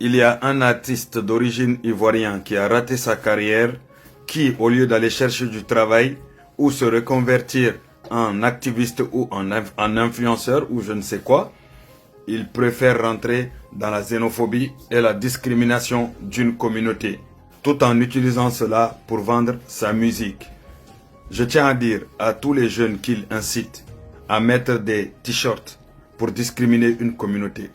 Il y a un artiste d'origine ivoirienne qui a raté sa carrière, qui, au lieu d'aller chercher du travail ou se reconvertir en activiste ou en influenceur ou je ne sais quoi, il préfère rentrer dans la xénophobie et la discrimination d'une communauté, tout en utilisant cela pour vendre sa musique. Je tiens à dire à tous les jeunes qu'il incite à mettre des t-shirts pour discriminer une communauté.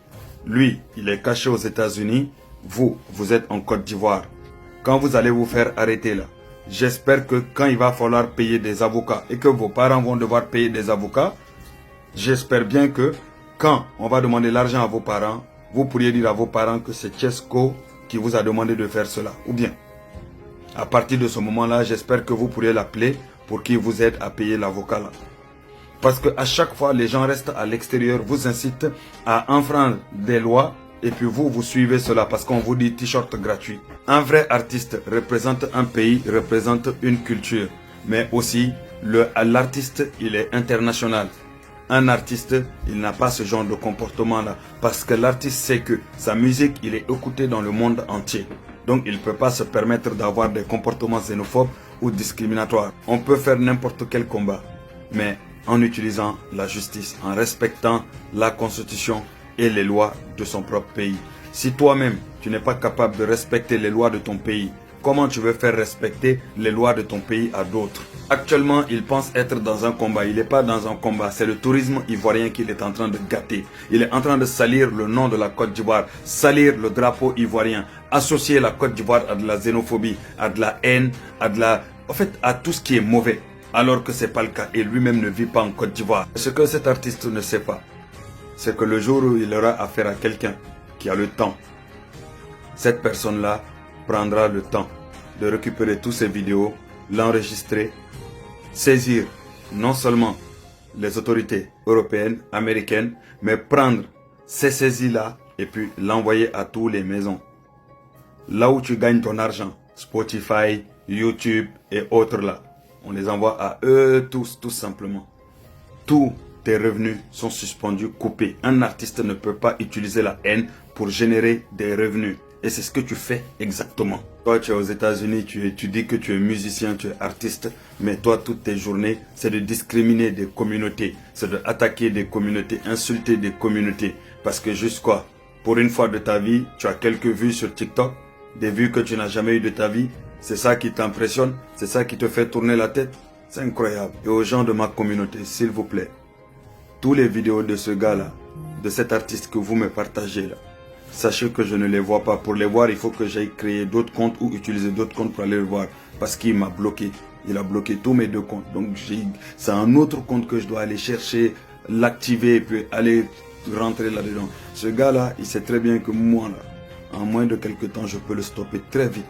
Lui, il est caché aux États-Unis, vous êtes en Côte d'Ivoire. Quand vous allez vous faire arrêter là, j'espère que quand il va falloir payer des avocats et que vos parents vont devoir payer des avocats, j'espère bien que quand on va demander l'argent à vos parents, vous pourriez dire à vos parents que c'est Chesco qui vous a demandé de faire cela. Ou bien, à partir de ce moment-là, j'espère que vous pourriez l'appeler pour qu'il vous aide à payer l'avocat là. Parce qu'à chaque fois, les gens restent à l'extérieur, vous incitent à enfreindre des lois et puis vous suivez cela parce qu'on vous dit t-shirt gratuit. Un vrai artiste représente un pays, représente une culture. Mais aussi, l'artiste, il est international. Un artiste, il n'a pas ce genre de comportement-là. Parce que l'artiste sait que sa musique, il est écouté dans le monde entier. Donc, il ne peut pas se permettre d'avoir des comportements xénophobes ou discriminatoires. On peut faire n'importe quel combat. Mais en utilisant la justice, en respectant la constitution et les lois de son propre pays. Si toi-même, tu n'es pas capable de respecter les lois de ton pays, comment tu veux faire respecter les lois de ton pays à d'autres? Actuellement, il pense être dans un combat. Il n'est pas dans un combat. C'est le tourisme ivoirien qu'il est en train de gâter. Il est en train de salir le nom de la Côte d'Ivoire, salir le drapeau ivoirien, associer la Côte d'Ivoire à de la xénophobie, à de la haine, à tout ce qui est mauvais. Alors que ce n'est pas le cas et lui-même ne vit pas en Côte d'Ivoire. Ce que cet artiste ne sait pas, c'est que le jour où il aura affaire à quelqu'un qui a le temps, cette personne-là prendra le temps de récupérer toutes ces vidéos, l'enregistrer, saisir non seulement les autorités européennes, américaines, mais prendre ces saisies-là et puis l'envoyer à toutes les maisons. Là où tu gagnes ton argent, Spotify, YouTube et autres là. On les envoie à eux tous, tout simplement. Tous tes revenus sont suspendus, coupés. Un artiste ne peut pas utiliser la haine pour générer des revenus. Et c'est ce que tu fais exactement. Toi, tu es aux États-Unis, tu dis que tu es musicien, tu es artiste. Mais toi, toutes tes journées, c'est de discriminer des communautés. C'est d'attaquer des communautés, insulter des communautés. Parce que juste quoi, pour une fois de ta vie, tu as quelques vues sur TikTok. Des vues que tu n'as jamais eues de ta vie. C'est ça qui t'impressionne, c'est ça qui te fait tourner la tête. C'est incroyable. Et aux gens de ma communauté, s'il vous plaît, toutes les vidéos de ce gars-là, de cet artiste que vous me partagez là, sachez que je ne les vois pas. Pour les voir, il faut que j'aille créer d'autres comptes ou utiliser d'autres comptes pour aller le voir. Parce qu'il m'a bloqué. Il a bloqué tous mes deux comptes. Donc c'est un autre compte que je dois aller chercher, l'activer et puis aller rentrer là-dedans. Ce gars-là, il sait très bien que moi, là, en moins de quelques temps, je peux le stopper très vite.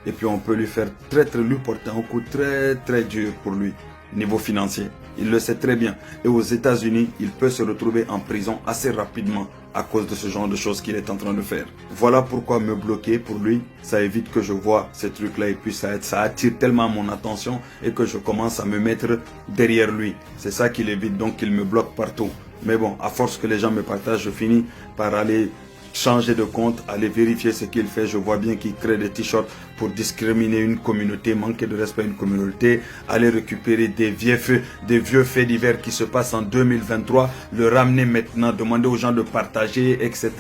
Et puis on peut lui faire lui porter un coup très dur pour lui, niveau financier. Il le sait très bien. Et aux États-Unis, il peut se retrouver en prison assez rapidement à cause de ce genre de choses qu'il est en train de faire. Voilà pourquoi me bloquer pour lui, ça évite que je vois ces trucs-là et puis ça attire tellement mon attention et que je commence à me mettre derrière lui. C'est ça qu'il évite, donc il me bloque partout. Mais bon, à force que les gens me partagent, je finis par aller changer de compte, aller vérifier ce qu'il fait. Je vois bien qu'il crée des t-shirts pour discriminer une communauté, manquer de respect à une communauté, aller récupérer des vieux faits divers qui se passent en 2023, le ramener maintenant, demander aux gens de partager, etc.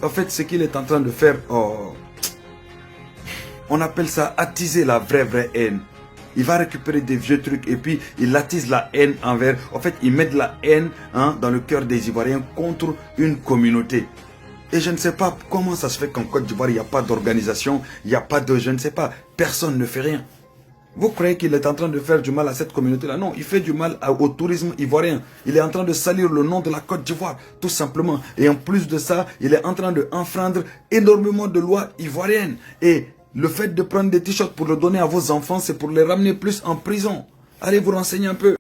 En fait, ce qu'il est en train de faire, on appelle ça attiser la vraie haine. Il va récupérer des vieux trucs et puis il attise la haine envers. En fait, il met de la haine dans le cœur des Ivoiriens contre une communauté. Et je ne sais pas comment ça se fait qu'en Côte d'Ivoire, il n'y a pas d'organisation, il n'y a pas de... Je ne sais pas, personne ne fait rien. Vous croyez qu'il est en train de faire du mal à cette communauté-là? Non, il fait du mal au tourisme ivoirien. Il est en train de salir le nom de la Côte d'Ivoire, tout simplement. Et en plus de ça, il est en train d'enfreindre énormément de lois ivoiriennes. Et le fait de prendre des t-shirts pour le donner à vos enfants, c'est pour les ramener plus en prison. Allez vous renseigner un peu.